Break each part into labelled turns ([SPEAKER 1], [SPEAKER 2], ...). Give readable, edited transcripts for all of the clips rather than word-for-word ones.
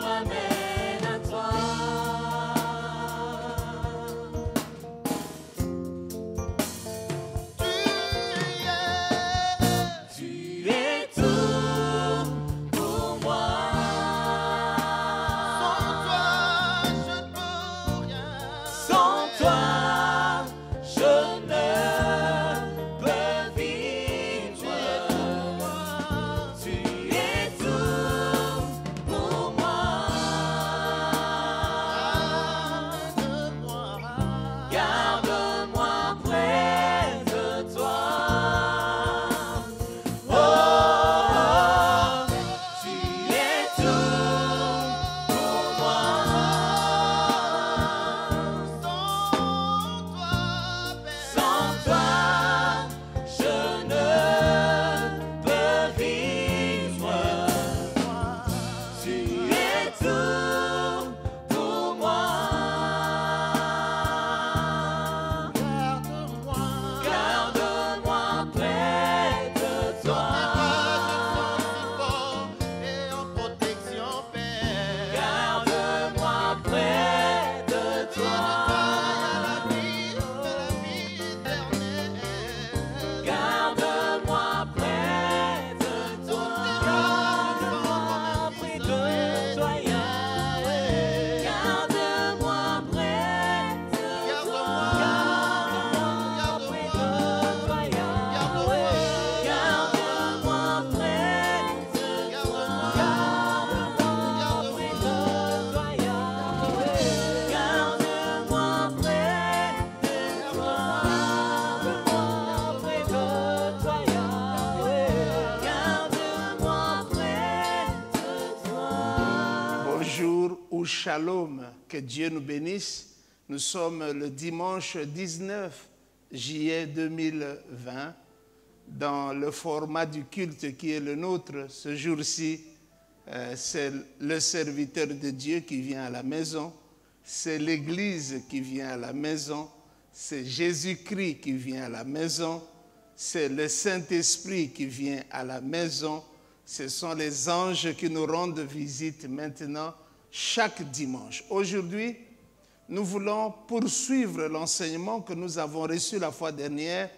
[SPEAKER 1] ramène à toi. Shalom, que Dieu nous bénisse. Nous sommes le dimanche 19 juillet 2020 dans le format du culte qui est le nôtre. Ce jour-ci, c'est le serviteur de Dieu qui vient à la maison, c'est l'Église qui vient à la maison, c'est Jésus-Christ qui vient à la maison, c'est le Saint-Esprit qui vient à la maison, ce sont les anges qui nous rendent visite maintenant chaque dimanche. Aujourd'hui, nous voulons poursuivre l'enseignement que nous avons reçu la fois dernière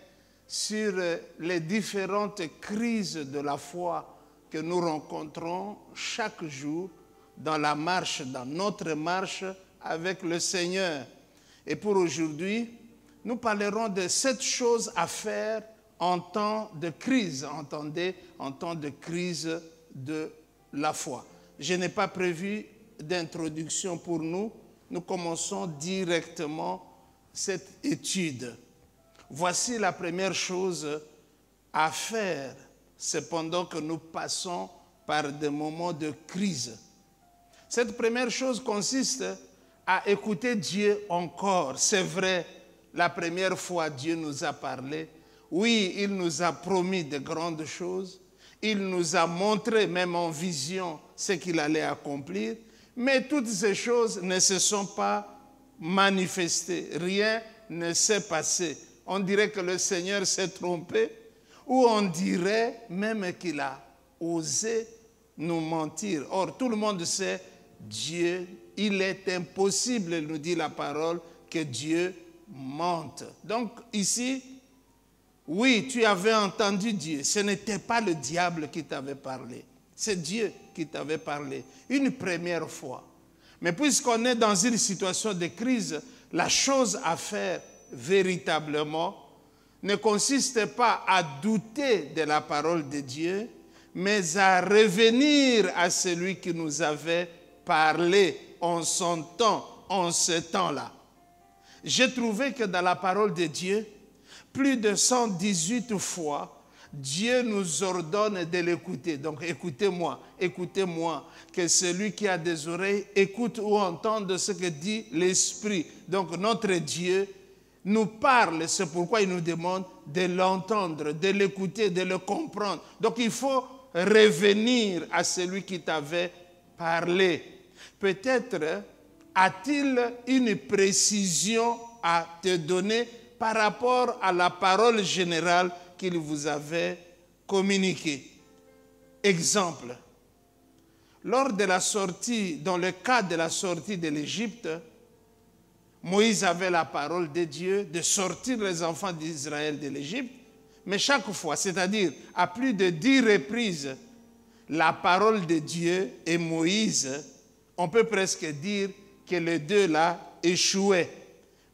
[SPEAKER 1] sur les différentes crises de la foi que nous rencontrons chaque jour dans la marche, dans notre marche avec le Seigneur. Et pour aujourd'hui, nous parlerons de 7 choses à faire en temps de crise, entendez, en temps de crise de la foi. Je n'ai pas prévu d'introduction pour nous. Nous commençons directement cette étude. Voici la première chose à faire, cependant que nous passons par des moments de crise. Cette première chose consiste à écouter Dieu encore. C'est vrai, la première fois Dieu nous a parlé. Oui, il nous a promis de grandes choses. Il nous a montré, même en vision, ce qu'il allait accomplir. Mais toutes ces choses ne se sont pas manifestées. Rien ne s'est passé. On dirait que le Seigneur s'est trompé, ou on dirait même qu'il a osé nous mentir. Or, tout le monde sait, Dieu, il est impossible, nous dit la parole, que Dieu mente. Donc ici, oui, tu avais entendu Dieu. Ce n'était pas le diable qui t'avait parlé. C'est Dieu qui t'avait parlé une première fois. Mais puisqu'on est dans une situation de crise, la chose à faire véritablement ne consiste pas à douter de la parole de Dieu, mais à revenir à celui qui nous avait parlé en son temps, en ce temps-là. J'ai trouvé que dans la parole de Dieu, plus de 118 fois, Dieu nous ordonne de l'écouter. Donc écoutez-moi, que celui qui a des oreilles écoute ou entende ce que dit l'Esprit. Donc notre Dieu nous parle, c'est pourquoi il nous demande de l'entendre, de l'écouter, de le comprendre. Donc il faut revenir à celui qui t'avait parlé. Peut-être a-t-il une précision à te donner par rapport à la parole générale qu'il vous avait communiquée. Exemple, lors de la sortie, dans le cas de la sortie de l'Égypte, Moïse avait la parole de Dieu de sortir les enfants d'Israël de l'Égypte, mais chaque fois, c'est-à-dire à plus de 10 reprises, la parole de Dieu et Moïse, on peut presque dire que les deux là échouaient.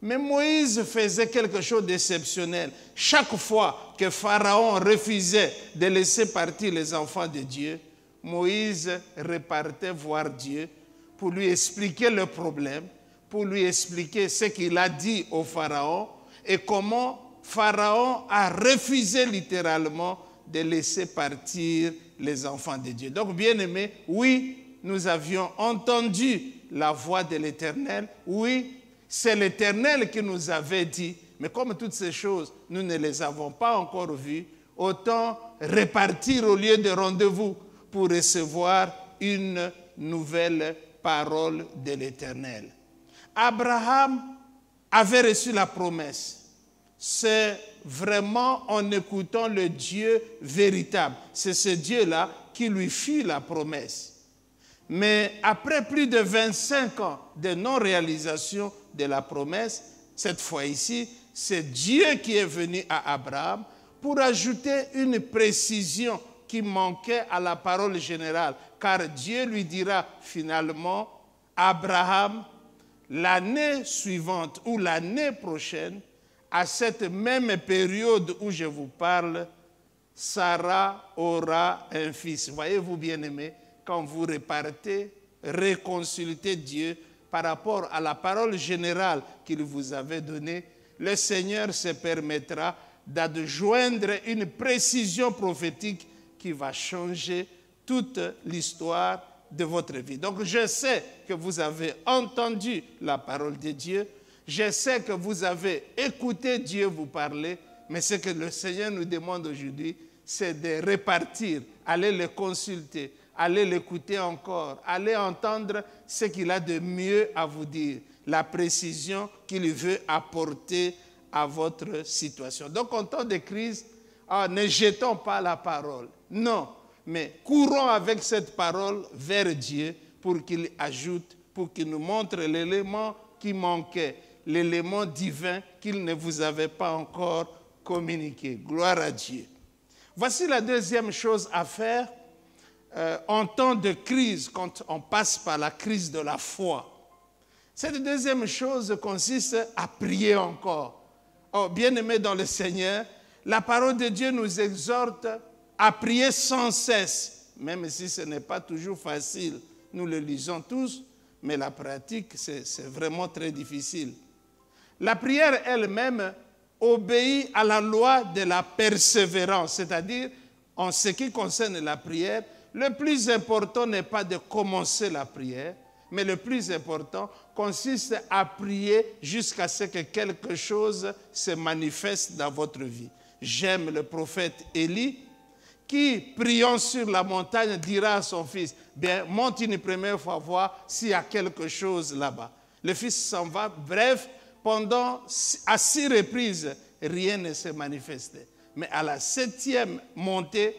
[SPEAKER 1] Mais Moïse faisait quelque chose d'exceptionnel. Chaque fois que Pharaon refusait de laisser partir les enfants de Dieu, Moïse repartait voir Dieu pour lui expliquer le problème, pour lui expliquer ce qu'il a dit au Pharaon et comment Pharaon a refusé littéralement de laisser partir les enfants de Dieu. Donc, bien-aimés, oui, nous avions entendu la voix de l'Éternel, oui, c'est l'Éternel qui nous avait dit, mais comme toutes ces choses, nous ne les avons pas encore vues, autant repartir au lieu de rendez-vous pour recevoir une nouvelle parole de l'Éternel. Abraham avait reçu la promesse. C'est vraiment en écoutant le Dieu véritable. C'est ce Dieu-là qui lui fit la promesse. Mais après plus de 25 ans de non-réalisation de la promesse, cette fois ici, c'est Dieu qui est venu à Abraham pour ajouter une précision qui manquait à la parole générale. Car Dieu lui dira finalement, Abraham, l'année suivante ou l'année prochaine, à cette même période où je vous parle, Sarah aura un fils. Voyez-vous, bien-aimés, quand vous repartez, reconsultez Dieu par rapport à la parole générale qu'il vous avait donnée, le Seigneur se permettra d'adjoindre une précision prophétique qui va changer toute l'histoire de votre vie. Donc je sais que vous avez entendu la parole de Dieu, je sais que vous avez écouté Dieu vous parler, mais ce que le Seigneur nous demande aujourd'hui, c'est de repartir, aller le consulter, aller l'écouter encore, aller entendre ce qu'il a de mieux à vous dire, la précision qu'il veut apporter à votre situation. Donc en temps de crise, ne jetons pas la parole, non, mais courons avec cette parole vers Dieu pour qu'il ajoute, pour qu'il nous montre l'élément qui manquait, l'élément divin qu'il ne vous avait pas encore communiqué. Gloire à Dieu. Voici la deuxième chose à faire en temps de crise, quand on passe par la crise de la foi. Cette deuxième chose consiste à prier encore. Oh, bien-aimés dans le Seigneur, la parole de Dieu nous exhorte à prier sans cesse, même si ce n'est pas toujours facile. Nous le lisons tous, mais la pratique, c'est vraiment très difficile. La prière elle-même obéit à la loi de la persévérance, c'est-à-dire, en ce qui concerne la prière, le plus important n'est pas de commencer la prière, mais le plus important consiste à prier jusqu'à ce que quelque chose se manifeste dans votre vie. J'aime le prophète Élie, qui, priant sur la montagne, dira à son fils, bien, monte une première fois voir s'il y a quelque chose là-bas. Le fils s'en va, bref, à 6 reprises, rien ne s'est manifesté. Mais à la 7e montée,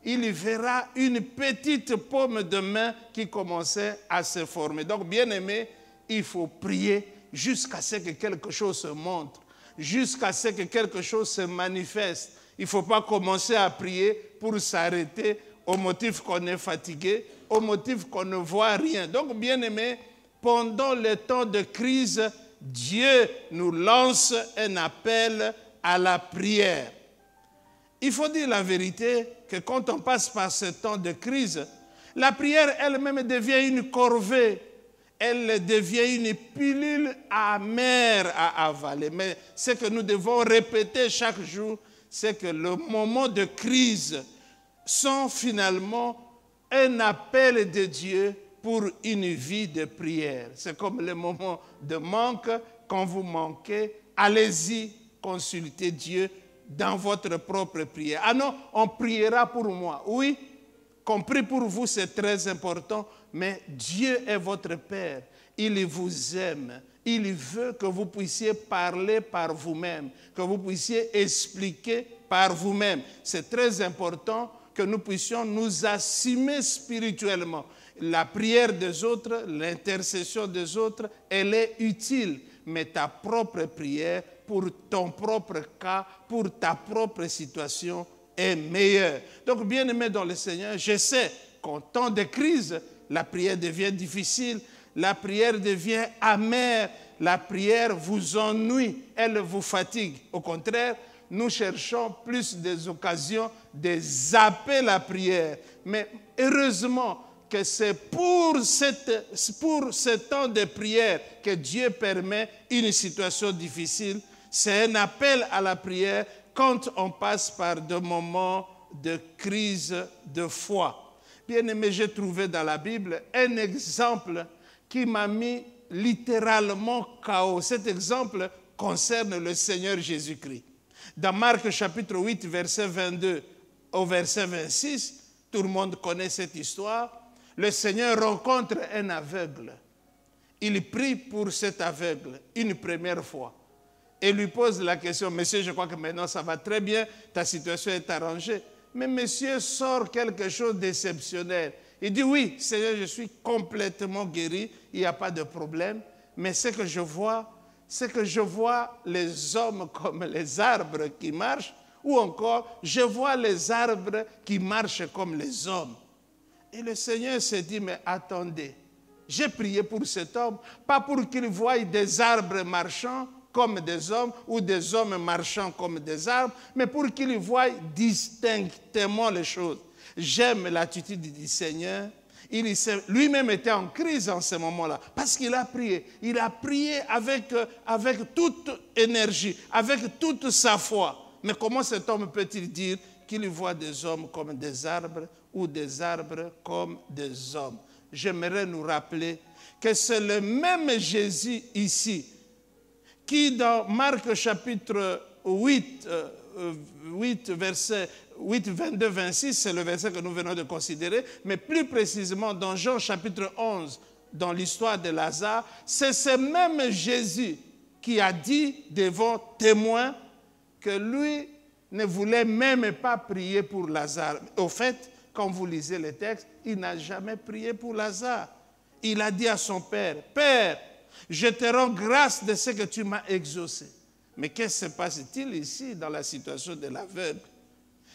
[SPEAKER 1] il verra une petite paume de main qui commençait à se former. Donc, bien aimé, il faut prier jusqu'à ce que quelque chose se montre, jusqu'à ce que quelque chose se manifeste. Il ne faut pas commencer à prier pour s'arrêter au motif qu'on est fatigué, au motif qu'on ne voit rien. Donc, bien aimé, pendant le temps de crise, Dieu nous lance un appel à la prière. Il faut dire la vérité que quand on passe par ce temps de crise, la prière elle-même devient une corvée. Elle devient une pilule amère à avaler. Mais ce que nous devons répéter chaque jour, c'est que le moment de crise sont finalement un appel de Dieu pour une vie de prière. C'est comme le moment de manque. Quand vous manquez, allez-y, consultez Dieu dans votre propre prière. Ah non, on priera pour moi. Oui, qu'on prie pour vous, c'est très important, mais Dieu est votre Père. Il vous aime. Il veut que vous puissiez parler par vous-même, que vous puissiez expliquer par vous-même. C'est très important que nous puissions nous assumer spirituellement. La prière des autres, l'intercession des autres, elle est utile, mais ta propre prière, pour ton propre cas, pour ta propre situation, est meilleure. Donc, bien-aimé dans le Seigneur, je sais qu'en temps de crise, la prière devient difficile, la prière devient amère, la prière vous ennuie, elle vous fatigue. Au contraire, nous cherchons plus des occasions de zapper la prière. Mais heureusement que c'est pour ce temps de prière que Dieu permet une situation difficile. C'est un appel à la prière quand on passe par des moments de crise de foi. Bien aimé, j'ai trouvé dans la Bible un exemple qui m'a mis littéralement KO. Cet exemple concerne le Seigneur Jésus-Christ. Dans Marc chapitre 8, verset 22 au verset 26, tout le monde connaît cette histoire. Le Seigneur rencontre un aveugle. Il prie pour cet aveugle une première fois et lui pose la question, monsieur, je crois que maintenant ça va très bien, ta situation est arrangée. Mais monsieur sort quelque chose d'exceptionnel. Il dit, oui, Seigneur, je suis complètement guéri, il n'y a pas de problème, mais ce que je vois, c'est que je vois les hommes comme les arbres qui marchent, ou encore, je vois les arbres qui marchent comme les hommes. Et le Seigneur s'est dit, mais attendez, j'ai prié pour cet homme, pas pour qu'il voie des arbres marchant comme des hommes, ou des hommes marchant comme des arbres, mais pour qu'il voie distinctement les choses. J'aime l'attitude du Seigneur. Il lui-même était en crise en ce moment-là, parce qu'il a prié. Il a prié avec toute énergie, avec toute sa foi. Mais comment cet homme peut-il dire qu'il voit des hommes comme des arbres ou des arbres comme des hommes? j'aimerais nous rappeler que c'est le même Jésus ici qui, dans Marc chapitre 8, 22, 26, c'est le verset que nous venons de considérer, mais plus précisément dans Jean chapitre 11, dans l'histoire de Lazare, c'est ce même Jésus qui a dit devant témoins que lui ne voulait même pas prier pour Lazare. Au fait, quand vous lisez les textes, il n'a jamais prié pour Lazare. Il a dit à son père, « Père, je te rends grâce de ce que tu m'as exaucé. » Mais qu'est-ce qui se passe-t-il ici dans la situation de l'aveugle?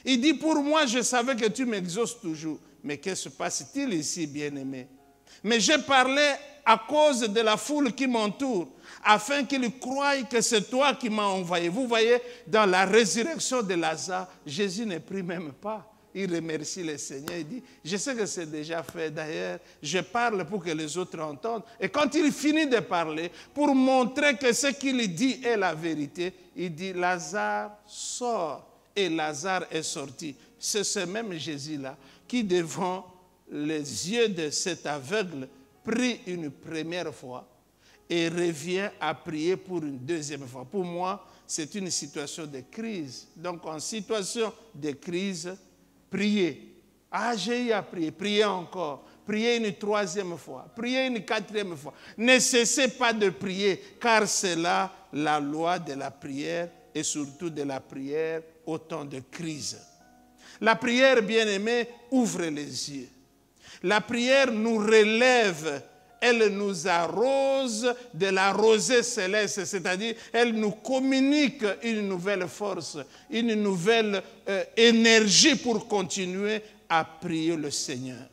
[SPEAKER 1] Il dit, « Pour moi, je savais que tu m'exauces toujours. » Mais qu'est-ce qui se passe-t-il ici, bien-aimé? Mais j'ai parlé à cause de la foule qui m'entoure, afin qu'ils croient que c'est toi qui m'as envoyé. Vous voyez, dans la résurrection de Lazare, Jésus ne prie même pas. Il remercie le Seigneur, il dit, je sais que c'est déjà fait d'ailleurs, je parle pour que les autres entendent. Et quand il finit de parler, pour montrer que ce qu'il dit est la vérité, il dit, Lazare sort. Et Lazare est sorti. C'est ce même Jésus-là qui, devant les yeux de cet aveugle, prie une première fois et revient à prier pour une deuxième fois. Pour moi, c'est une situation de crise. Donc, en situation de crise, priez. Ah, j'ai eu à prier. Priez encore. Priez une troisième fois. Priez une quatrième fois. Ne cessez pas de prier, car c'est là la loi de la prière et surtout de la prière au temps de crise. La prière, bien-aimée, ouvre les yeux. La prière nous relève. Elle nous arrose de la rosée céleste, c'est-à-dire elle nous communique une nouvelle force, une nouvelle énergie pour continuer à prier le Seigneur.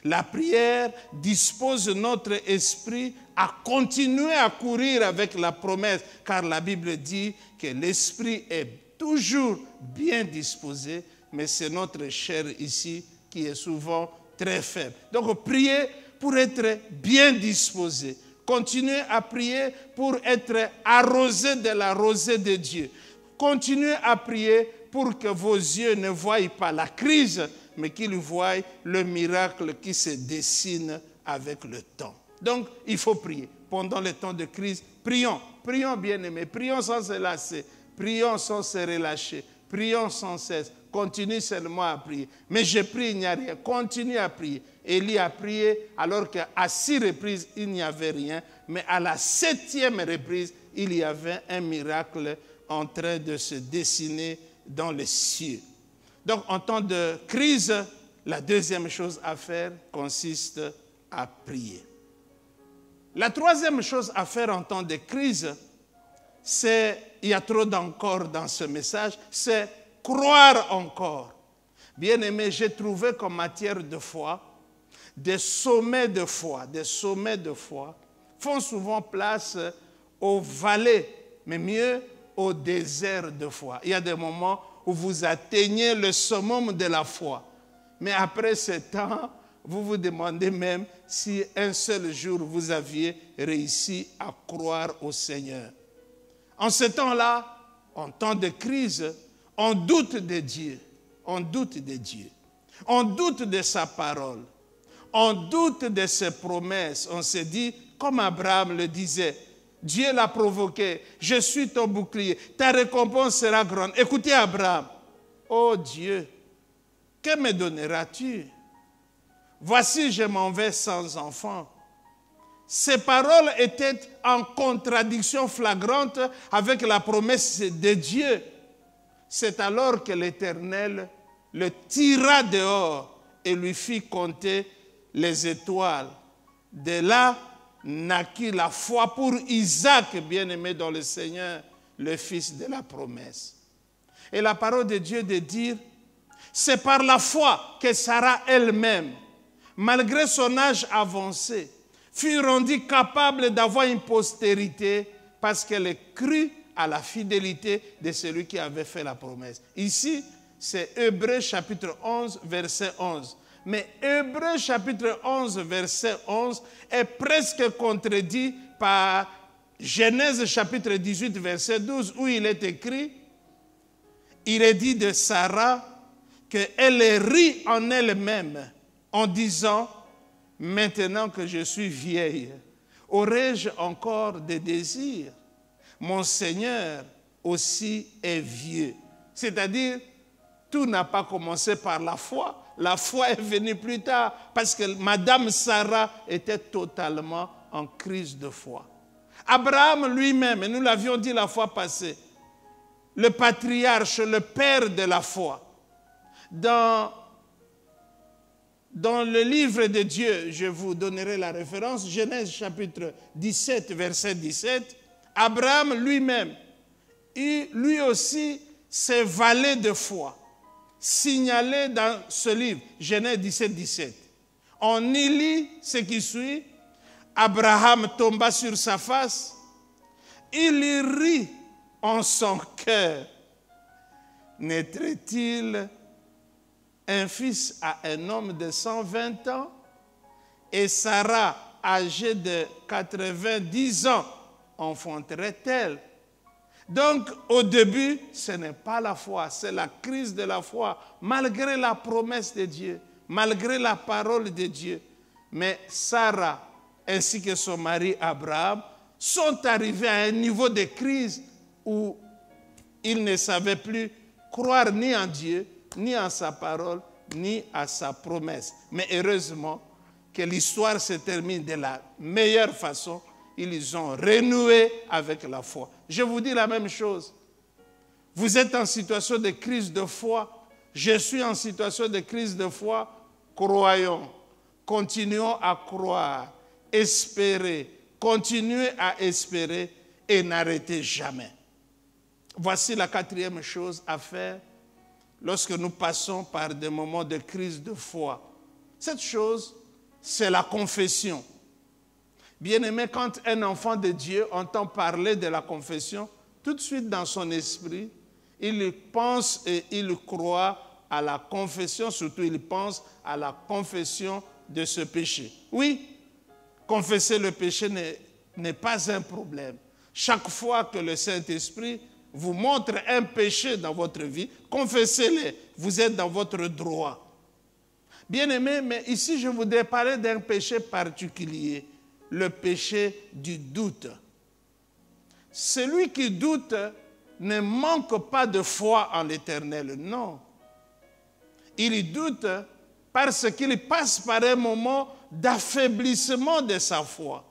[SPEAKER 1] La prière dispose notre esprit à continuer à courir avec la promesse, car la Bible dit que l'esprit est toujours bien disposé, mais c'est notre chair ici qui est souvent très faible. Donc prier pour être bien disposé. Continuez à prier pour être arrosé de la rosée de Dieu. Continuez à prier pour que vos yeux ne voient pas la crise, mais qu'ils voient le miracle qui se dessine avec le temps. Donc, il faut prier. Pendant le temps de crise, prions. Prions, bien-aimés. Prions sans se lasser. Prions sans se relâcher. Prions sans cesse. Continue seulement à prier. Mais je prie, il n'y a rien. Continue à prier. Élie a prié alors qu'à 6 reprises, il n'y avait rien. Mais à la 7e reprise, il y avait un miracle en train de se dessiner dans les cieux. Donc, en temps de crise, la deuxième chose à faire consiste à prier. La troisième chose à faire en temps de crise, c'est, il y a trop d'encore dans ce message, c'est croire encore. Bien-aimé, j'ai trouvé qu'en matière de foi, des sommets de foi font souvent place aux vallées, mais mieux au désert de foi. Il y a des moments où vous atteignez le summum de la foi, mais après ce temps, vous vous demandez même si un seul jour vous aviez réussi à croire au Seigneur. En ce temps-là, en temps de crise, on doute de Dieu, on doute de Dieu, on doute de sa parole, on doute de ses promesses. On se dit, comme Abraham le disait, Dieu l'a provoqué, je suis ton bouclier, ta récompense sera grande. Écoutez Abraham, oh Dieu, que me donneras-tu? Voici, je m'en vais sans enfant. Ces paroles étaient en contradiction flagrante avec la promesse de Dieu. C'est alors que l'Éternel le tira dehors et lui fit compter les étoiles. De là naquit la foi pour Isaac, bien-aimé dans le Seigneur, le fils de la promesse. Et la parole de Dieu de dire, c'est par la foi que Sarah elle-même, malgré son âge avancé, fut rendue capable d'avoir une postérité parce qu'elle crut à la fidélité de celui qui avait fait la promesse. Ici, c'est Hébreux chapitre 11, verset 11. Mais Hébreux chapitre 11, verset 11 est presque contredit par Genèse chapitre 18, verset 12, où il est écrit, il est dit de Sarah qu'elle rit en elle-même en disant, maintenant que je suis vieille, aurai-je encore des désirs? Mon Seigneur aussi est vieux. C'est-à-dire, tout n'a pas commencé par la foi. La foi est venue plus tard parce que Madame Sarah était totalement en crise de foi. Abraham lui-même, et nous l'avions dit la fois passée, le patriarche, le père de la foi, dans le livre de Dieu, je vous donnerai la référence, Genèse chapitre 17, verset 17, Abraham lui-même, lui aussi, ses valets de foi, signalés dans ce livre, Genèse 17, 17. On y lit ce qui suit. Abraham tomba sur sa face, il y rit en son cœur. Naîtrait-il un fils à un homme de 120 ans et Sarah, âgée de 90 ans, enfanterait-elle? Donc, au début, ce n'est pas la foi, c'est la crise de la foi, malgré la promesse de Dieu, malgré la parole de Dieu. Mais Sarah, ainsi que son mari Abraham, sont arrivés à un niveau de crise où ils ne savaient plus croire ni en Dieu, ni en sa parole, ni à sa promesse. Mais heureusement que l'histoire se termine de la meilleure façon. Ils ont renoué avec la foi. Je vous dis la même chose. Vous êtes en situation de crise de foi. Je suis en situation de crise de foi. Croyons. Continuons à croire. Espérer. Continuez à espérer et n'arrêtez jamais. Voici la quatrième chose à faire lorsque nous passons par des moments de crise de foi. Cette chose, c'est la confession. Bien-aimé, quand un enfant de Dieu entend parler de la confession, tout de suite dans son esprit, il pense et il croit à la confession, surtout il pense à la confession de ce péché. Oui, confesser le péché n'est pas un problème. Chaque fois que le Saint-Esprit vous montre un péché dans votre vie, confessez-le, vous êtes dans votre droit. Bien-aimé, mais ici je voudrais parler d'un péché particulier, le péché du doute. Celui qui doute ne manque pas de foi en l'Éternel, non. Il doute parce qu'il passe par un moment d'affaiblissement de sa foi.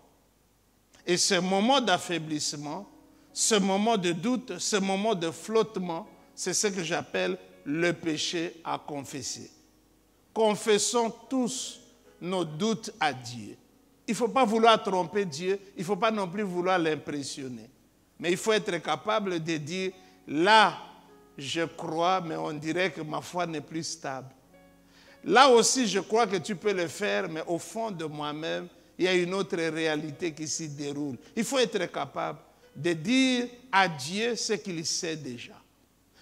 [SPEAKER 1] Et ce moment d'affaiblissement, ce moment de doute, ce moment de flottement, c'est ce que j'appelle le péché à confesser. Confessons tous nos doutes à Dieu. Il ne faut pas vouloir tromper Dieu, il ne faut pas non plus vouloir l'impressionner. Mais il faut être capable de dire, là, je crois, mais on dirait que ma foi n'est plus stable. Là aussi, je crois que tu peux le faire, mais au fond de moi-même, il y a une autre réalité qui s'y déroule. Il faut être capable de dire à Dieu ce qu'il sait déjà.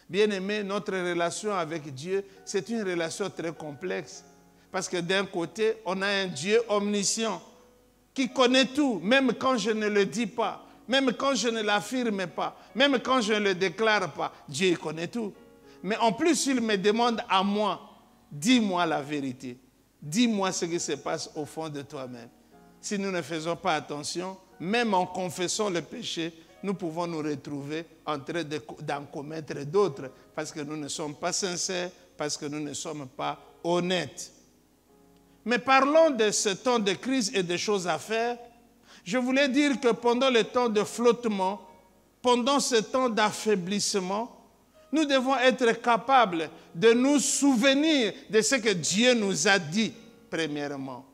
[SPEAKER 1] Bien-aimé, notre relation avec Dieu, c'est une relation très complexe. Parce que d'un côté, on a un Dieu omniscient qui connaît tout, même quand je ne le dis pas, même quand je ne l'affirme pas, même quand je ne le déclare pas. Dieu connaît tout. Mais en plus, il me demande à moi, dis-moi la vérité. Dis-moi ce qui se passe au fond de toi-même. Si nous ne faisons pas attention, même en confessant le péché, nous pouvons nous retrouver en train d'en commettre d'autres parce que nous ne sommes pas sincères, parce que nous ne sommes pas honnêtes. Mais parlons de ce temps de crise et de choses à faire. Je voulais dire que pendant le temps de flottement, pendant ce temps d'affaiblissement, nous devons être capables de nous souvenir de ce que Dieu nous a dit, premièrement.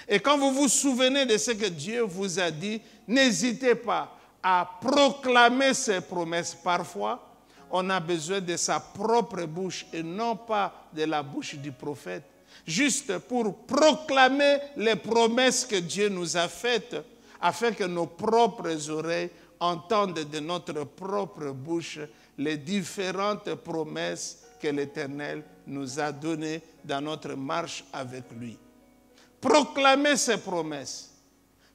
[SPEAKER 1] Et quand vous vous souvenez de ce que Dieu vous a dit, n'hésitez pas à proclamer ses promesses. Parfois, on a besoin de sa propre bouche et non pas de la bouche du prophète. Juste pour proclamer les promesses que Dieu nous a faites, afin que nos propres oreilles entendent de notre propre bouche les différentes promesses que l'Éternel nous a données dans notre marche avec lui. Proclamez ces promesses.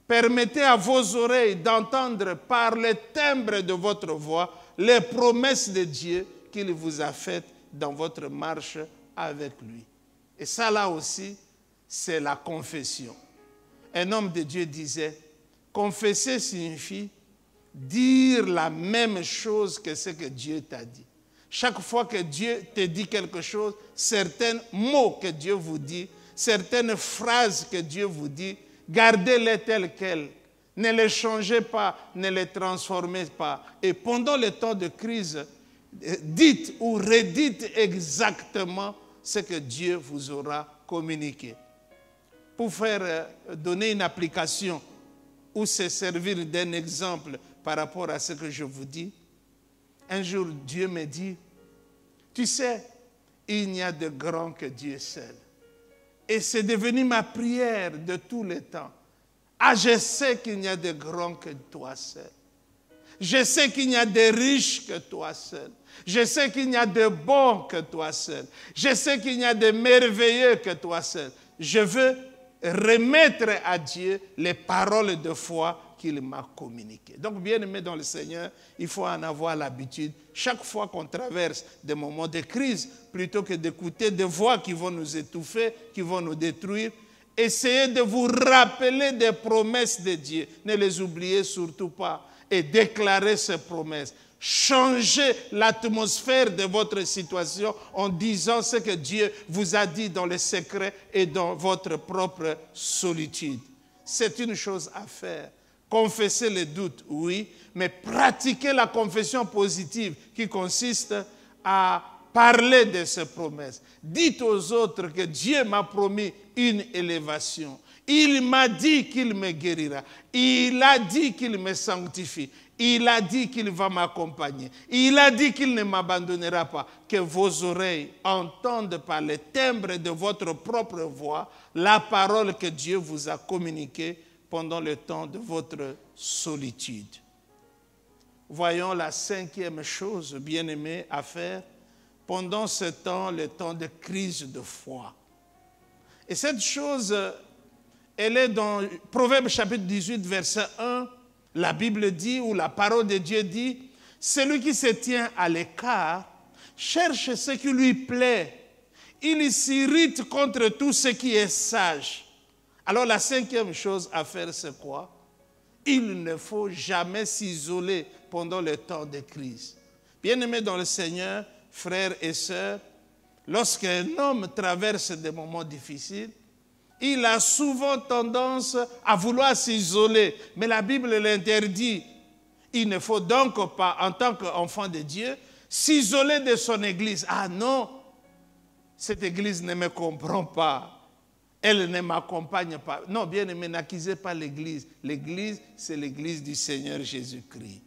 [SPEAKER 1] Permettez à vos oreilles d'entendre par le timbre de votre voix les promesses de Dieu qu'il vous a faites dans votre marche avec lui. Et ça là aussi, c'est la confession. un homme de Dieu disait, confesser signifie dire la même chose que ce que Dieu t'a dit. Chaque fois que Dieu te dit quelque chose, certains mots que Dieu vous dit, certaines phrases que Dieu vous dit, gardez-les telles quelles. Ne les changez pas, ne les transformez pas. Et pendant le temps de crise, dites ou redites exactement ce que Dieu vous aura communiqué. Pour donner une application ou se servir d'un exemple par rapport à ce que je vous dis, un jour Dieu me dit, tu sais, il n'y a de grand que Dieu seul. Et c'est devenu ma prière de tous les temps. Ah, je sais qu'il n'y a de grand que toi seul. Je sais qu'il n'y a de riches que toi seul. Je sais qu'il n'y a de bons que toi seul. Je sais qu'il n'y a de merveilleux que toi seul. Je veux remettre à Dieu les paroles de foi qu'il m'a communiquées. Donc, bien aimé dans le Seigneur, il faut en avoir l'habitude. Chaque fois qu'on traverse des moments de crise, plutôt que d'écouter des voix qui vont nous étouffer, qui vont nous détruire, essayez de vous rappeler des promesses de Dieu. Ne les oubliez surtout pas. Et déclarez ces promesses. Changez l'atmosphère de votre situation en disant ce que Dieu vous a dit dans le secret et dans votre propre solitude. C'est une chose à faire. Confesser les doutes, oui, mais pratiquer la confession positive qui consiste à parler de ces promesses. Dites aux autres que Dieu m'a promis une élévation. Il m'a dit qu'il me guérira. Il a dit qu'il me sanctifie. Il a dit qu'il va m'accompagner. Il a dit qu'il ne m'abandonnera pas. Que vos oreilles entendent par le timbre de votre propre voix la parole que Dieu vous a communiquée pendant le temps de votre solitude. Voyons la cinquième chose, bien-aimée, à faire pendant ce temps, le temps de crise de foi. Et cette chose, elle est dans Proverbes chapitre 18, verset 1. La Bible dit, ou la parole de Dieu dit, « Celui qui se tient à l'écart cherche ce qui lui plaît. Il s'irrite contre tout ce qui est sage. » Alors la cinquième chose à faire, c'est quoi? Il ne faut jamais s'isoler pendant le temps de crise. Bien-aimés dans le Seigneur, frères et sœurs, lorsqu'un homme traverse des moments difficiles, il a souvent tendance à vouloir s'isoler. Mais la Bible l'interdit. Il ne faut donc pas, en tant qu'enfant de Dieu, s'isoler de son église. Ah non, cette église ne me comprend pas. Elle ne m'accompagne pas. Non, bien aimé, n'accusez pas l'église. L'église, c'est l'église du Seigneur Jésus-Christ.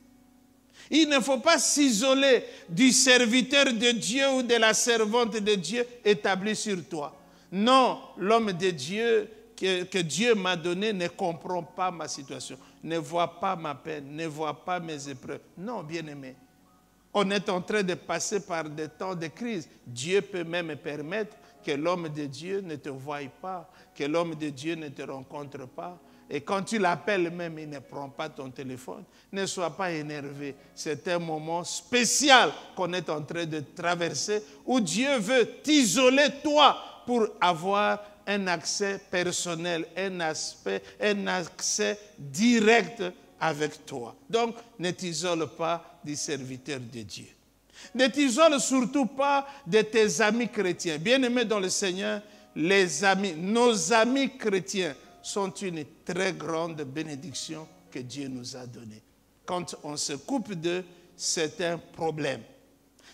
[SPEAKER 1] Il ne faut pas s'isoler du serviteur de Dieu ou de la servante de Dieu établie sur toi. Non, l'homme de Dieu que Dieu m'a donné ne comprend pas ma situation, ne voit pas ma peine, ne voit pas mes épreuves. Non, bien-aimé, on est en train de passer par des temps de crise. Dieu peut même permettre que l'homme de Dieu ne te voie pas, que l'homme de Dieu ne te rencontre pas. Et quand tu l'appelles même, il ne prend pas ton téléphone. Ne sois pas énervé. C'est un moment spécial qu'on est en train de traverser où Dieu veut t'isoler toi pour avoir un accès personnel, un accès direct avec toi. Donc, ne t'isole pas du serviteur de Dieu. Ne t'isole surtout pas de tes amis chrétiens. Bien-aimés dans le Seigneur, les amis, nos amis chrétiens sont une très grande bénédiction que Dieu nous a donnée. Quand on se coupe d'eux, c'est un problème.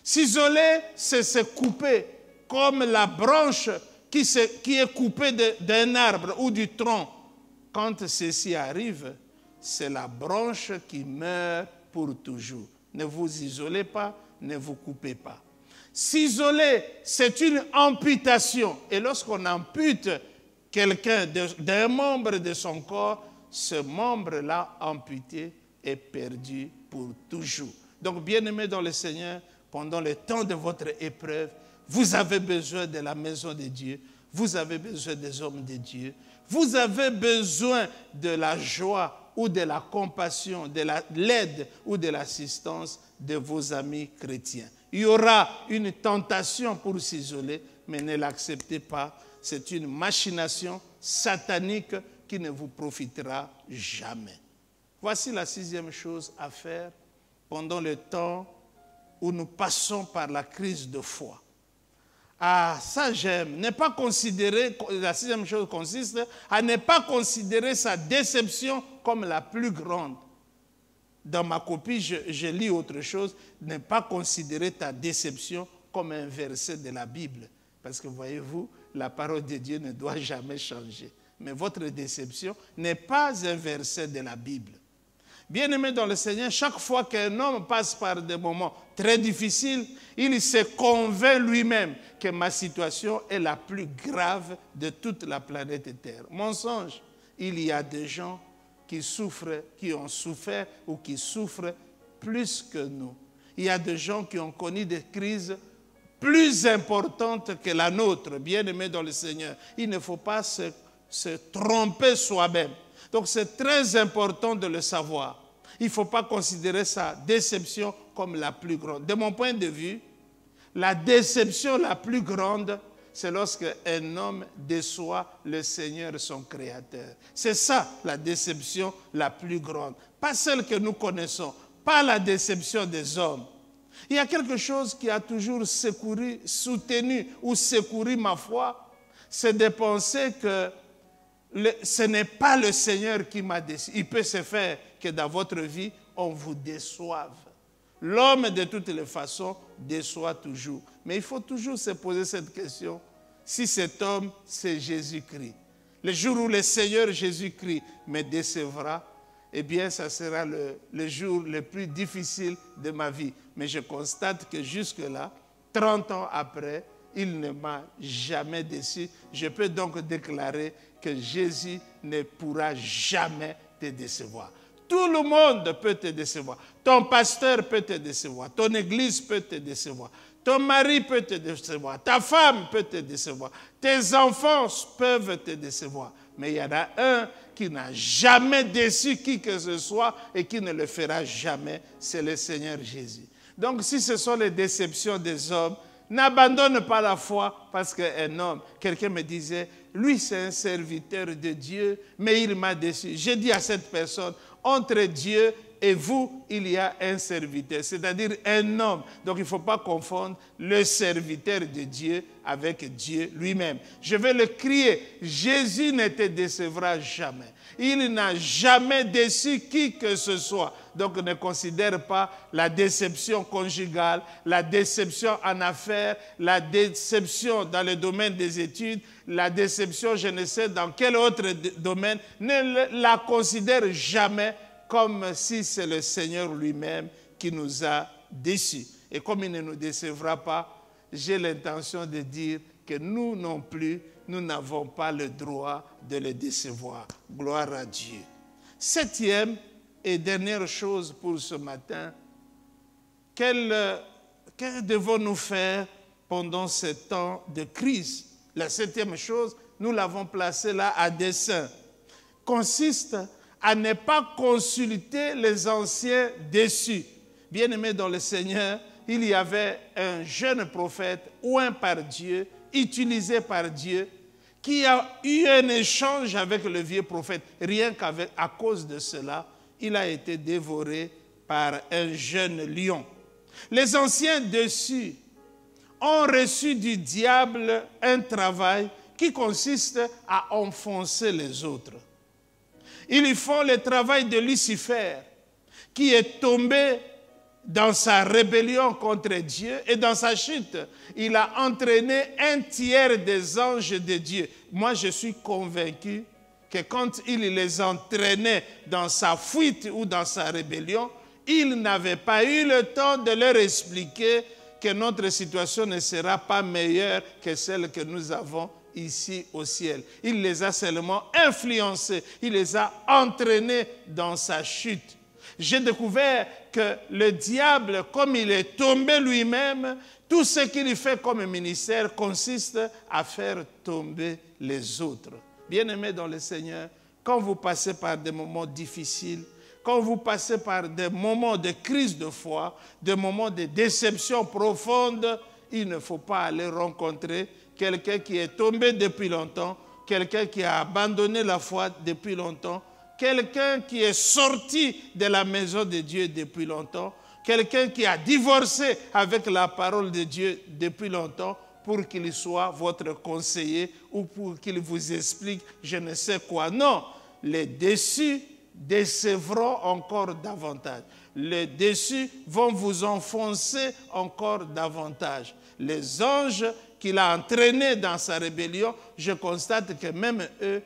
[SPEAKER 1] S'isoler, c'est se couper comme la branche qui est coupée d'un arbre ou du tronc. Quand ceci arrive, c'est la branche qui meurt pour toujours. Ne vous isolez pas, ne vous coupez pas. S'isoler, c'est une amputation. Et lorsqu'on ampute quelqu'un d'un membre de son corps, ce membre-là amputé est perdu pour toujours. Donc, bien-aimés dans le Seigneur, pendant le temps de votre épreuve, vous avez besoin de la maison de Dieu, vous avez besoin des hommes de Dieu, vous avez besoin de la joie ou de la compassion, de l'aide ou de l'assistance de vos amis chrétiens. Il y aura une tentation pour s'isoler, mais ne l'acceptez pas. C'est une machination satanique qui ne vous profitera jamais. Voici la 6e chose à faire pendant le temps où nous passons par la crise de foi. Ah, ça j'aime. Ne pas considérer, la 6e chose consiste à ne pas considérer sa déception comme la plus grande. Dans ma copie, je lis autre chose. Ne pas considérer ta déception comme un verset de la Bible. Parce que voyez-vous, la parole de Dieu ne doit jamais changer. Mais votre déception n'est pas un verset de la Bible. Bien-aimé dans le Seigneur, chaque fois qu'un homme passe par des moments très difficiles, il se convainc lui-même que ma situation est la plus grave de toute la planète Terre. Mensonge, il y a des gens qui souffrent, qui ont souffert ou qui souffrent plus que nous. Il y a des gens qui ont connu des crises plus importantes que la nôtre, bien-aimé dans le Seigneur. Il ne faut pas se tromper soi-même. Donc c'est très important de le savoir. Il ne faut pas considérer sa déception comme la plus grande. De mon point de vue, la déception la plus grande, c'est lorsque un homme déçoit le Seigneur, son Créateur. C'est ça la déception la plus grande. Pas celle que nous connaissons, pas la déception des hommes. Il y a quelque chose qui a toujours soutenu ou secouru ma foi, c'est de penser que ce n'est pas le Seigneur qui m'a déçu. Il peut se faire que dans votre vie, on vous déçoive. L'homme, de toutes les façons, déçoit toujours. Mais il faut toujours se poser cette question. Si cet homme, c'est Jésus-Christ, le jour où le Seigneur Jésus-Christ me décevra, eh bien, ça sera le jour le plus difficile de ma vie. Mais je constate que jusque-là, 30 ans après, il ne m'a jamais déçu. Je peux donc déclarer que Jésus ne pourra jamais te décevoir. Tout le monde peut te décevoir. Ton pasteur peut te décevoir. Ton église peut te décevoir. Ton mari peut te décevoir. Ta femme peut te décevoir. Tes enfants peuvent te décevoir. Mais il y en a un qui n'a jamais déçu qui que ce soit et qui ne le fera jamais. C'est le Seigneur Jésus. Donc si ce sont les déceptions des hommes, n'abandonne pas la foi parce qu'un homme, quelqu'un me disait, lui c'est un serviteur de Dieu, mais il m'a déçu. J'ai dit à cette personne, entre Dieu et vous, il y a un serviteur, c'est-à-dire un homme. Donc il ne faut pas confondre le serviteur de Dieu avec Dieu lui-même. Je vais le crier, Jésus ne te décevra jamais. Il n'a jamais déçu qui que ce soit. Donc ne considère pas la déception conjugale, la déception en affaires, la déception dans le domaine des études, la déception je ne sais dans quel autre domaine. Ne la considère jamais comme si c'est le Seigneur lui-même qui nous a déçus. Et comme il ne nous décevra pas, j'ai l'intention de dire que nous non plus, nous n'avons pas le droit de le décevoir. Gloire à Dieu. 7e et dernière chose pour ce matin, que devons-nous faire pendant ce temps de crise? La 7e chose, nous l'avons placée là à dessein, consiste à ne pas consulter les anciens déçus. Bien-aimés dans le Seigneur, il y avait un jeune prophète, oint par Dieu, utilisé par Dieu, qui a eu un échange avec le vieux prophète. Rien qu'à cause de cela, il a été dévoré par un jeune lion. Les anciens déçus ont reçu du diable un travail qui consiste à enfoncer les autres. Ils font le travail de Lucifer, qui est tombé dans sa rébellion contre Dieu et dans sa chute. Il a entraîné un tiers des anges de Dieu. Moi, je suis convaincu que quand il les entraînait dans sa fuite ou dans sa rébellion, il n'avait pas eu le temps de leur expliquer que notre situation ne sera pas meilleure que celle que nous avons ici au ciel. Il les a seulement influencés, il les a entraînés dans sa chute. J'ai découvert que le diable, comme il est tombé lui-même, tout ce qu'il fait comme ministère consiste à faire tomber les autres. Bien-aimés dans le Seigneur, quand vous passez par des moments difficiles, quand vous passez par des moments de crise de foi, des moments de déception profonde, il ne faut pas aller rencontrer quelqu'un qui est tombé depuis longtemps, quelqu'un qui a abandonné la foi depuis longtemps, quelqu'un qui est sorti de la maison de Dieu depuis longtemps, quelqu'un qui a divorcé avec la parole de Dieu depuis longtemps, pour qu'il soit votre conseiller ou pour qu'il vous explique je ne sais quoi. Non, les déçus décevront encore davantage. Les déçus vont vous enfoncer encore davantage. Les anges qu'il a entraînés dans sa rébellion, je constate que même eux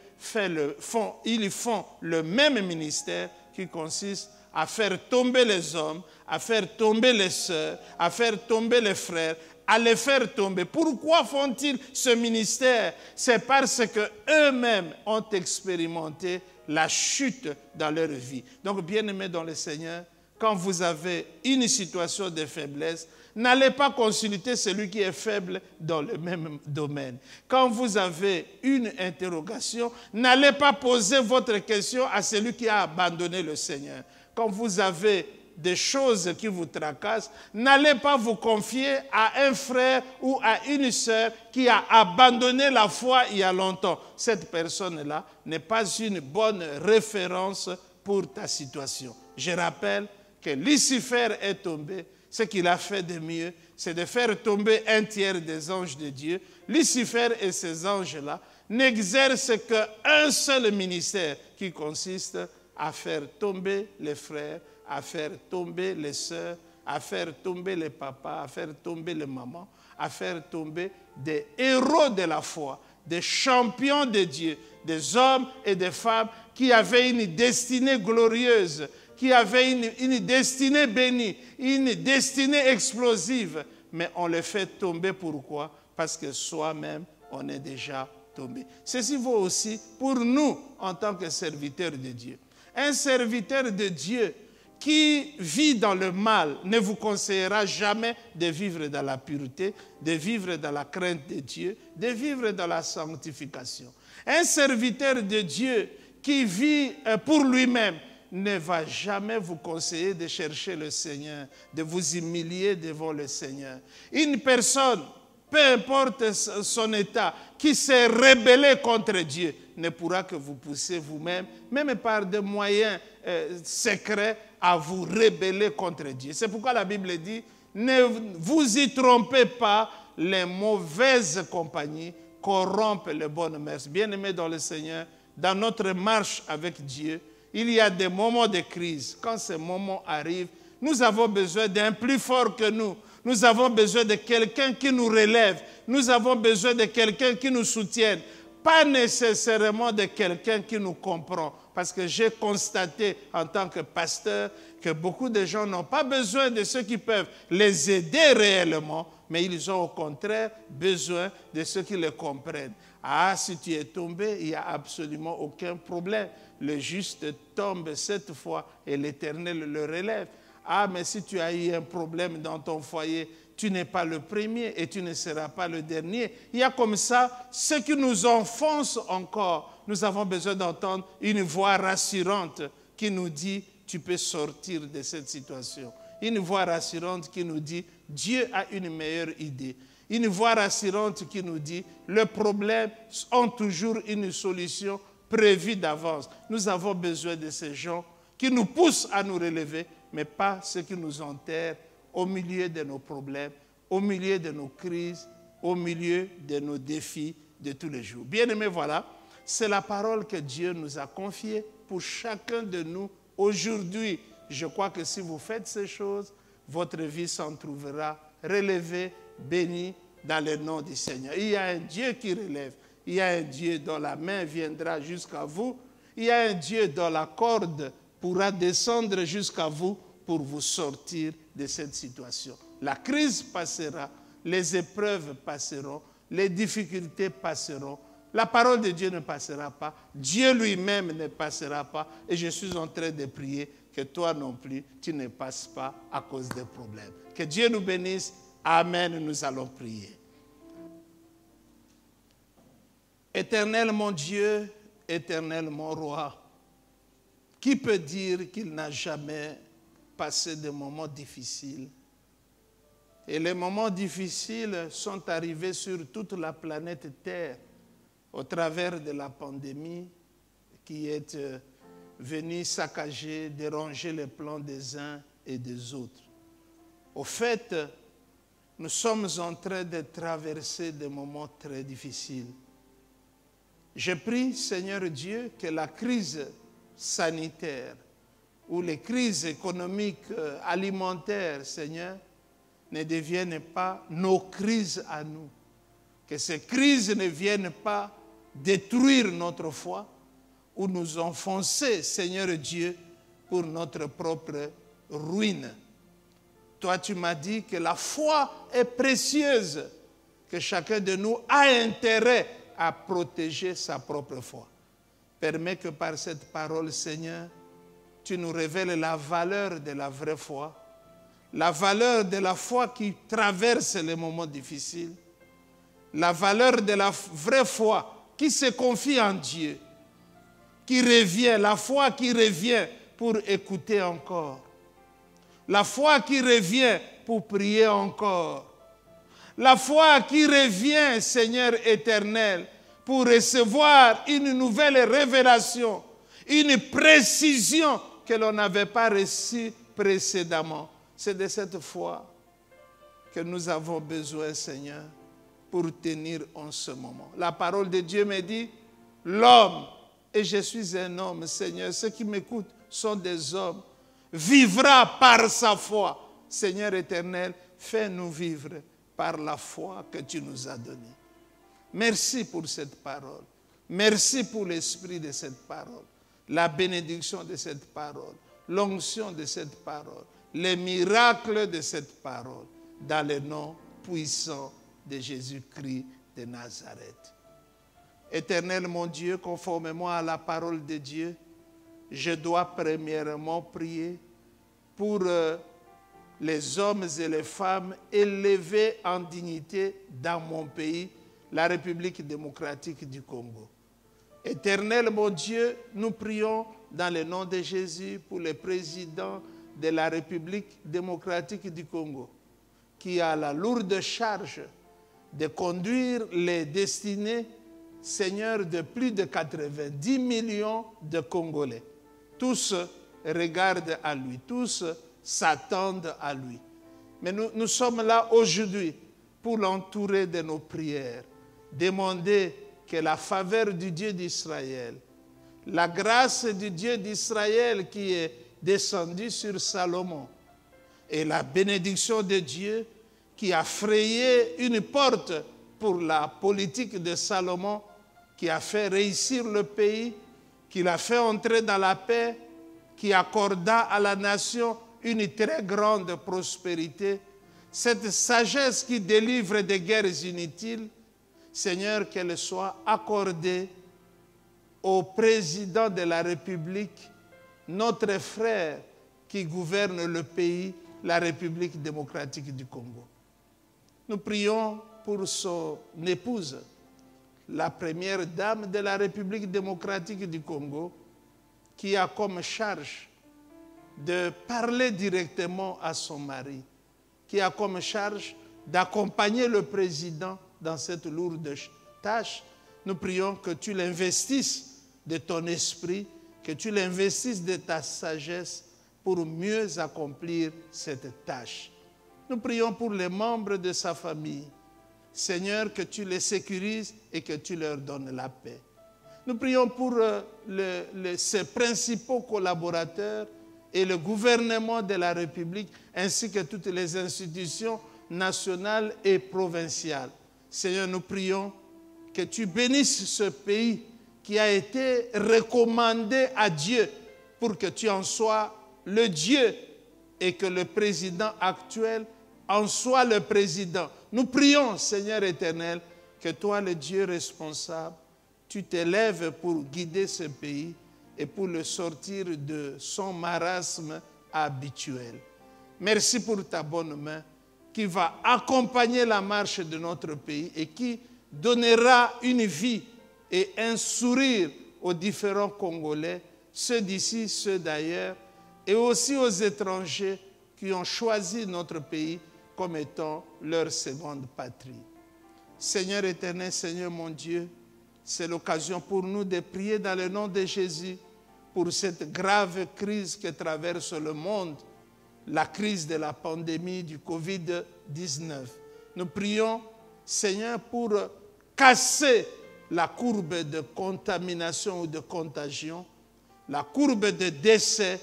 [SPEAKER 1] ils font le même ministère qui consiste à faire tomber les hommes, à faire tomber les sœurs, à faire tomber les frères, à les faire tomber. Pourquoi font-ils ce ministère? C'est parce qu'eux-mêmes ont expérimenté la chute dans leur vie. Donc, bien-aimés dans le Seigneur, quand vous avez une situation de faiblesse, n'allez pas consulter celui qui est faible dans le même domaine. Quand vous avez une interrogation, n'allez pas poser votre question à celui qui a abandonné le Seigneur. Quand vous avez des choses qui vous tracassent, n'allez pas vous confier à un frère ou à une sœur qui a abandonné la foi il y a longtemps. Cette personne-là n'est pas une bonne référence pour ta situation. Je rappelle que Lucifer est tombé. Ce qu'il a fait de mieux, c'est de faire tomber un tiers des anges de Dieu. Lucifer et ces anges-là n'exercent qu'un seul ministère qui consiste à faire tomber les frères, à faire tomber les sœurs, à faire tomber les papas, à faire tomber les mamans, à faire tomber des héros de la foi, des champions de Dieu, des hommes et des femmes qui avaient une destinée glorieuse, qui avaient une destinée bénie, une destinée explosive. Mais on les fait tomber, pourquoi? Parce que soi-même, on est déjà tombé. Ceci vaut aussi pour nous en tant que serviteurs de Dieu. Un serviteur de Dieu qui vit dans le mal ne vous conseillera jamais de vivre dans la pureté, de vivre dans la crainte de Dieu, de vivre dans la sanctification. Un serviteur de Dieu qui vit pour lui-même ne va jamais vous conseiller de chercher le Seigneur, de vous humilier devant le Seigneur. Une personne, peu importe son état, qui s'est rebellée contre Dieu, ne pourra que vous pousser vous-même, même par des moyens secrets, à vous rebeller contre Dieu. C'est pourquoi la Bible dit, ne vous y trompez pas, les mauvaises compagnies corrompent les bonnes mœurs. Bien-aimés dans le Seigneur, dans notre marche avec Dieu, il y a des moments de crise. Quand ces moments arrivent, nous avons besoin d'un plus fort que nous. Nous avons besoin de quelqu'un qui nous relève. Nous avons besoin de quelqu'un qui nous soutienne. Pas nécessairement de quelqu'un qui nous comprend. Parce que j'ai constaté en tant que pasteur que beaucoup de gens n'ont pas besoin de ceux qui peuvent les aider réellement, mais ils ont au contraire besoin de ceux qui les comprennent. Ah, si tu es tombé, il n'y a absolument aucun problème. Le juste tombe 7 fois et l'Éternel le relève. Ah, mais si tu as eu un problème dans ton foyer, tu n'es pas le premier et tu ne seras pas le dernier. Il y a comme ça ce qui nous enfonce encore. Nous avons besoin d'entendre une voix rassurante qui nous dit « tu peux sortir de cette situation ». Une voix rassurante qui nous dit « Dieu a une meilleure idée ». Une voix rassurante qui nous dit « les problèmes ont toujours une solution prévue d'avance ». Nous avons besoin de ces gens qui nous poussent à nous relever, mais pas ceux qui nous enterrent au milieu de nos problèmes, au milieu de nos crises, au milieu de nos défis de tous les jours. Bien-aimés, voilà, c'est la parole que Dieu nous a confiée pour chacun de nous aujourd'hui. Je crois que si vous faites ces choses, votre vie s'en trouvera relevée, bénie dans le nom du Seigneur. Il y a un Dieu qui relève. Il y a un Dieu dont la main viendra jusqu'à vous. Il y a un Dieu dont la corde pourra descendre jusqu'à vous pour vous sortir de cette situation. La crise passera, les épreuves passeront, les difficultés passeront, la parole de Dieu ne passera pas, Dieu lui-même ne passera pas, et je suis en train de prier que toi non plus, tu ne passes pas à cause des problèmes. Que Dieu nous bénisse. Amen, nous allons prier. Éternel mon Dieu, éternel mon roi, qui peut dire qu'il n'a jamais passé des moments difficiles? Et les moments difficiles sont arrivés sur toute la planète Terre. au travers de la pandémie qui est venue saccager, déranger les plans des uns et des autres. Au fait, nous sommes en train de traverser des moments très difficiles. Je prie, Seigneur Dieu, que la crise sanitaire ou les crises économiques, alimentaires, Seigneur, ne deviennent pas nos crises à nous. Que ces crises ne viennent pas détruire notre foi ou nous enfoncer, Seigneur Dieu, pour notre propre ruine. Toi, tu m'as dit que la foi est précieuse, que chacun de nous a intérêt à protéger sa propre foi. Permets que par cette parole, Seigneur, tu nous révèles la valeur de la vraie foi, la valeur de la foi qui traverse les moments difficiles, la valeur de la vraie foi qui se confie en Dieu, qui revient, la foi qui revient pour écouter encore, la foi qui revient pour prier encore, la foi qui revient, Seigneur éternel, pour recevoir une nouvelle révélation, une précision que l'on n'avait pas reçue précédemment. C'est de cette foi que nous avons besoin, Seigneur, pour tenir en ce moment. La parole de Dieu me dit, l'homme, et je suis un homme, Seigneur, ceux qui m'écoutent sont des hommes, vivra par sa foi. Seigneur éternel, fais-nous vivre par la foi que tu nous as donnée. Merci pour cette parole. Merci pour l'esprit de cette parole, la bénédiction de cette parole, l'onction de cette parole, les miracles de cette parole, dans le nom puissant de Jésus-Christ de Nazareth. Éternel mon Dieu, conformément à la parole de Dieu, je dois premièrement prier pour les hommes et les femmes élevés en dignité dans mon pays, la République démocratique du Congo. Éternel mon Dieu, nous prions dans le nom de Jésus pour le président de la République démocratique du Congo, qui a la lourde charge de conduire les destinées, Seigneur, de plus de 90 millions de Congolais. Tous regardent à lui, tous s'attendent à lui. Mais nous sommes là aujourd'hui pour l'entourer de nos prières, demander que la faveur du Dieu d'Israël, la grâce du Dieu d'Israël qui est descendue sur Salomon et la bénédiction de Dieu qui a frayé une porte pour la politique de Salomon, qui a fait réussir le pays, qui l'a fait entrer dans la paix, qui accorda à la nation une très grande prospérité, cette sagesse qui délivre des guerres inutiles, Seigneur, qu'elle soit accordée au président de la République, notre frère qui gouverne le pays, la République démocratique du Congo. Nous prions pour son épouse, la première dame de la République démocratique du Congo, qui a comme charge de parler directement à son mari, qui a comme charge d'accompagner le président dans cette lourde tâche. Nous prions que tu l'investisses de ton esprit, que tu l'investisses de ta sagesse pour mieux accomplir cette tâche. Nous prions pour les membres de sa famille. Seigneur, que tu les sécurises et que tu leur donnes la paix. Nous prions pour ses principaux collaborateurs et le gouvernement de la République, ainsi que toutes les institutions nationales et provinciales. Seigneur, nous prions que tu bénisses ce pays qui a été recommandé à Dieu pour que tu en sois le Dieu et que le président actuel en soit le président. Nous prions, Seigneur éternel, que toi, le Dieu responsable, tu t'élèves pour guider ce pays et pour le sortir de son marasme habituel. Merci pour ta bonne main qui va accompagner la marche de notre pays et qui donnera une vie et un sourire aux différents Congolais, ceux d'ici, ceux d'ailleurs, et aussi aux étrangers qui ont choisi notre pays comme étant leur seconde patrie. Seigneur éternel, Seigneur mon Dieu, c'est l'occasion pour nous de prier dans le nom de Jésus pour cette grave crise que traverse le monde, la crise de la pandémie du Covid-19. Nous prions, Seigneur, pour casser la courbe de contamination ou de contagion, la courbe de décès,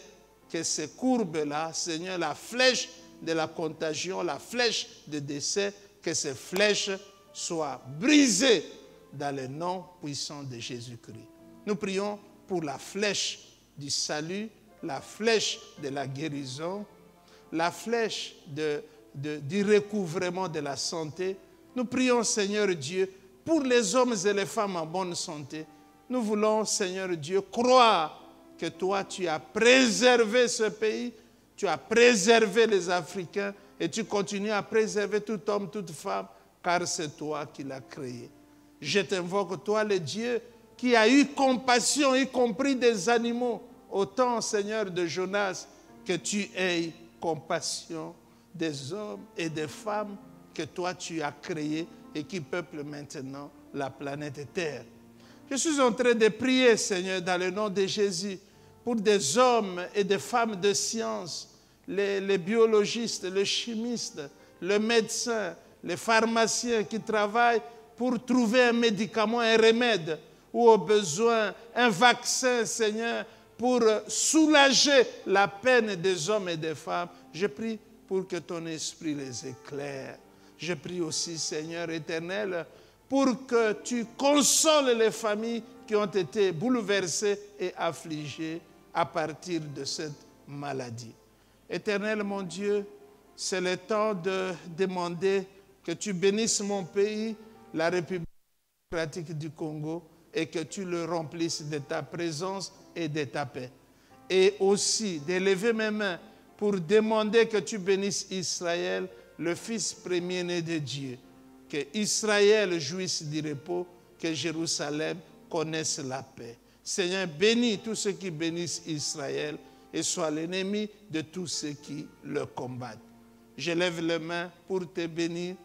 [SPEAKER 1] que ces courbes-là, Seigneur, la flèche de la contagion, la flèche de décès, que ces flèches soient brisées dans le nom puissant de Jésus-Christ. Nous prions pour la flèche du salut, la flèche de la guérison, la flèche du recouvrement de la santé. Nous prions, Seigneur Dieu, pour les hommes et les femmes en bonne santé. Nous voulons, Seigneur Dieu, croire que toi, tu as préservé ce pays, tu as préservé les Africains et tu continues à préserver tout homme, toute femme, car c'est toi qui l'as créé. Je t'invoque, toi, le Dieu qui a eu compassion, y compris des animaux, autant, Seigneur, de Jonas, que tu aies compassion des hommes et des femmes que toi, tu as créés et qui peuplent maintenant la planète Terre. Je suis en train de prier, Seigneur, dans le nom de Jésus, pour des hommes et des femmes de science, les biologistes, les chimistes, les médecins, les pharmaciens qui travaillent pour trouver un médicament, un remède, ou au besoin un vaccin, Seigneur, pour soulager la peine des hommes et des femmes. Je prie pour que ton esprit les éclaire. Je prie aussi, Seigneur éternel, pour que tu consoles les familles qui ont été bouleversées et affligées à partir de cette maladie. Éternel mon Dieu, c'est le temps de demander que tu bénisses mon pays, la République démocratique du Congo, et que tu le remplisses de ta présence et de ta paix. Et aussi d'élever mes mains pour demander que tu bénisses Israël, le fils premier-né de Dieu. Que Israël jouisse du repos, que Jérusalem connaisse la paix. Seigneur, bénis tous ceux qui bénissent Israël et sois l'ennemi de tous ceux qui le combattent. Je lève les mains pour te bénir,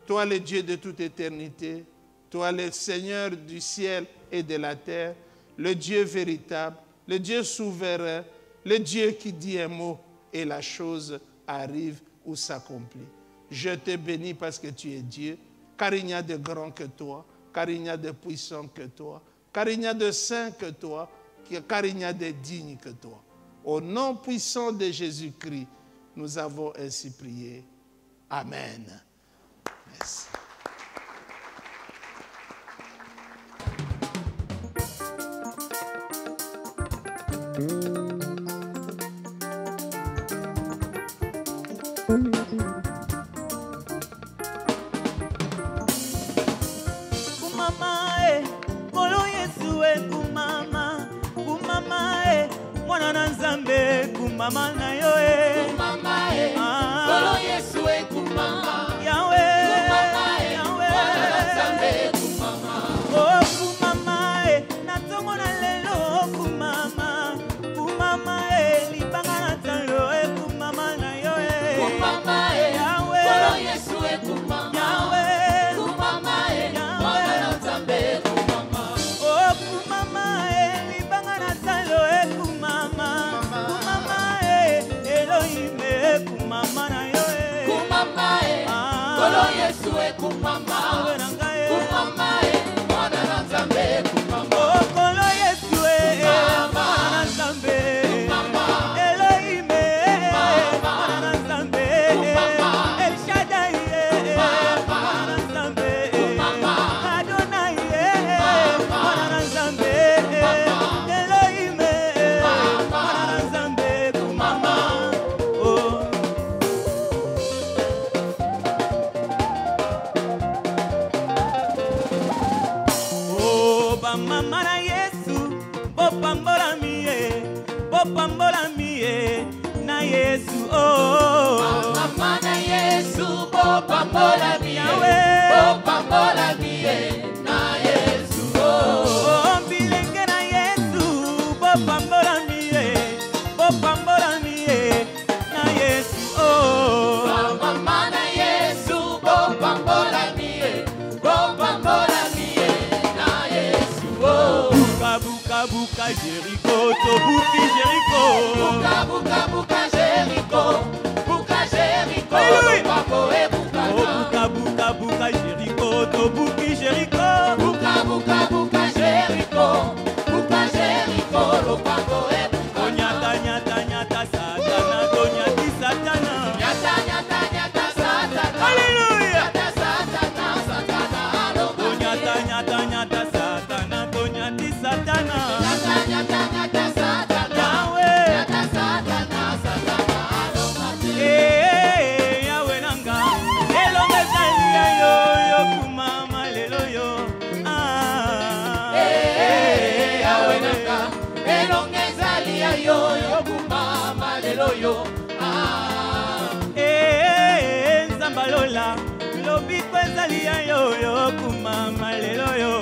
[SPEAKER 1] toi le Dieu de toute éternité, toi le Seigneur du ciel et de la terre, le Dieu véritable, le Dieu souverain, le Dieu qui dit un mot et la chose arrive ou s'accomplit. Je te bénis parce que tu es Dieu, car il n'y a de grand que toi, car il n'y a de puissant que toi, car il n'y a de saint que toi, car il n'y a de digne que toi. Au nom puissant de Jésus-Christ, nous avons ainsi prié. Amen. Merci.
[SPEAKER 2] Kumama na yo e kumama e Kolo Yesu e kumama Yahweh kumama e Mwana Nzambe kumama Oh kumama e natongo na lelo kumama Kumama e libanga na talo e kumama na yo e kumama e Yahweh Kolo Yesu e kumama Yahweh kumama e Mwana Nzambe kumama Oh kumama e libanga na talo e kumama Kumama na yo e kumama e Kolo Yesu e kumama kumama e Mwana Nzambe kumama Oh Kolo Yesu e Mwana Nzambe kumama Elohim e Mwana Nzambe kumama El Shaddai e Mwana Nzambe kumama Adonai e Mwana Nzambe Elohim e Mwana Nzambe kumama Mama na Yesu, bopambola miye, na Yesu oh. Mama na Yesu, bopambola miye, na Yesu oh. Bilenge na Yesu, bopambola miye, na Yesu oh. Mama na Yesu, bopambola miye, na Yesu. lobela lobiko ezali ya yo yo kumama lelo yo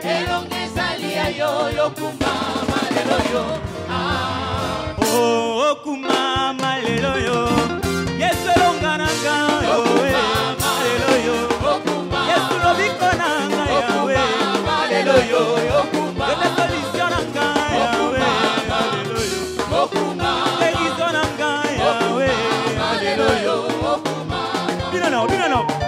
[SPEAKER 3] elongi ezali ya yo yo kumama lelo yo
[SPEAKER 2] oh kumama lelo yo yesu elonga na ngai lelo yo yesu lobiko na ngai yawe lelo yo yone solution na ngai yawe lelo yo elizo na ngai yawe lelo yo bino now